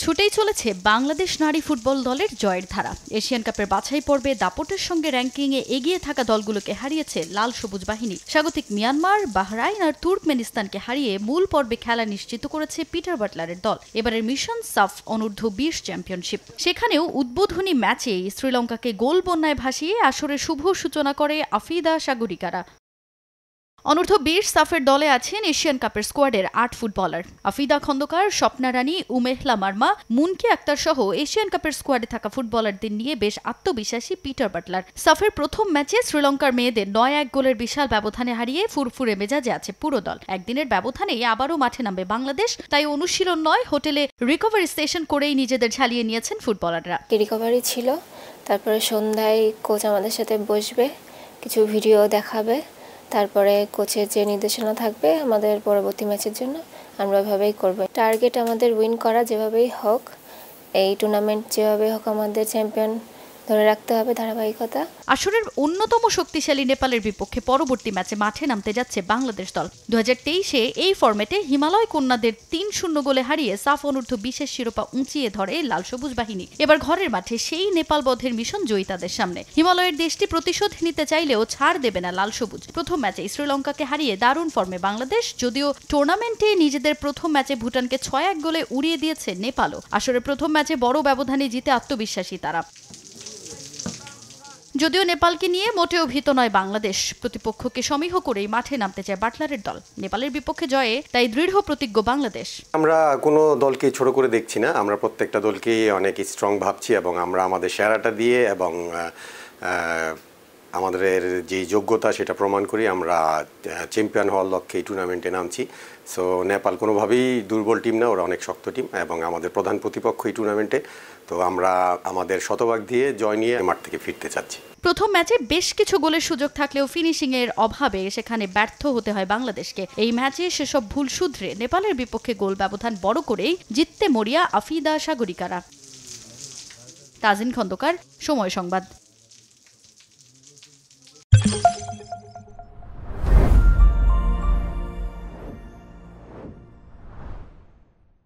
ছুটেই চলেছে বাংলাদেশ নারী ফুটবল দলের জয়ের ধারা। এশিয়ান কাপের বাছাই পর্বে দাপটের সঙ্গে র্যাঙ্কিংয়ে এগিয়ে থাকা দলগুলোকে হারিয়েছে লাল সবুজ বাহিনী। স্বাগতিক মিয়ানমার, বাহরাইন আর তুর্কমেনিস্তানকে হারিয়ে মূল পর্বে খেলা নিশ্চিত করেছে পিটার বাটলারের দল। এবারের মিশন সাফ অনূর্ধ্ব 20 চ্যাম্পিয়নশিপ। সেখানেও উদ্বোধনী ম্যাচেই শ্রীলঙ্কাকে গোল বন্যায় ভাসিয়ে আসরের শুভ সূচনা করে আফিদা সাগরিকারা। অনূর্ধ্ব 20 সাফের দলে আছেন এশিয়ান কাপের স্কোয়াডের 8 ফুটবলার। আফিদা খন্দকার, স্বপ্না রানী, উমেহলা মার্মা, মুনকি আক্তার সহ এশিয়ান কাপের স্কোয়াডে থাকা ফুটবলারদের নিয়ে বেশ আত্মবিশ্বাসী পিটার বাটলার। সাফের প্রথম ম্যাচে শ্রীলঙ্কার মেয়েদের 9-1 গোলের বিশাল ব্যবধানে হারিয়ে ফুরফুরে মেজাজে আছে পুরো দল। একদিনের ব্যবধানেই আবারও মাঠে নামবে বাংলাদেশ, তাই অনুশীলন নয়, হোটেলে রিকভারি স্টেশন করেই নিজেদের ঝালিয়ে নিয়েছেন ফুটবলাররা। রিকভারি ছিল, তারপরে সন্ধ্যায় কোচ আমাদের সাথে বসবে, কিছু ভিডিও দেখাবে, তারপরে কোচের যে নির্দেশনা থাকবে আমাদের পরবর্তী ম্যাচের জন্য আমরা ওইভাবেই করব। টার্গেট আমাদের উইন করা, যেভাবেই হোক এই টুর্নামেন্ট যেভাবে হোক আমাদের চ্যাম্পিয়ন ধরে রাখতে হবে ধারাবাহিকতা। আসরের অন্যতম শক্তিশালী নেপালের বিপক্ষে পরবর্তী ম্যাচে মাঠে নামতে যাচ্ছে বাংলাদেশ দল। 2023-এ এই ফরম্যাটে হিমালয় কন্যাদের 3-0 গোলে হারিয়ে সাফ অনূর্ধ্ব 20-এর শিরোপা উঁচিয়ে ধরে লাল সবুজ বাহিনী। এবার ঘরের মাঠে সেই নেপাল বধের মিশন জয়ী তাদের সামনে। হিমালয়ের দেশটি প্রতিশোধ নিতে চাইলেও ছাড় দেবে না লাল সবুজ। প্রথম ম্যাচে শ্রীলঙ্কাকে হারিয়ে দারুণ ফর্মে বাংলাদেশ। যদিও টুর্নামেন্টে নিজেদের প্রথম ম্যাচে ভুটানকে 6-1 গোলে উড়িয়ে দিয়েছে নেপালও। আসরের প্রথম ম্যাচে বড় ব্যবধানে জিতে আত্মবিশ্বাসী তারা। যদিও নেপালকে নিয়ে মোটেও ভীত নয় বাংলাদেশ। প্রতিপক্ষকে সমীহ করেই মাঠে নামতে চায় বাটলারের দল। নেপালের বিপক্ষে জয়ে তাই দৃঢ় প্রতিজ্ঞ বাংলাদেশ। আমরা কোনো দলকে ছোট করে দেখছি না, আমরা প্রত্যেকটা দলকেই অনেক স্ট্রং ভাবছি এবং আমরা আমাদের সেরাটা দিয়ে এবং আমাদের যে যোগ্যতা সেটা প্রমাণ করি আমরা চ্যাম্পিয়ন হওয়ার লক্ষ্যে এই টুর্নামেন্টে নামছি। সো নেপাল কোনোভাবেই দুর্বল টিম না, ওরা অনেক শক্ত টিম এবং আমাদের প্রধান প্রতিপক্ষ এই টুর্নামেন্টে। তো আমরা আমাদের শতভাগ দিয়ে জয় নিয়ে মাঠ থেকে ফিরতে চাচ্ছি। প্রথম ম্যাচে বেশ কিছু গোলের সুযোগ থাকলেও ফিনিশিং এর অভাবে সেখানে ব্যর্থ হতে হয় বাংলাদেশকে। এই ম্যাচে সেসব ভুল শুধরে নেপালের বিপক্ষে গোল ব্যবধান বড় করেই জিততে মরিয়া আফিদা সাগরিকারা। তাজিন খন্দকার, সময় সংবাদ।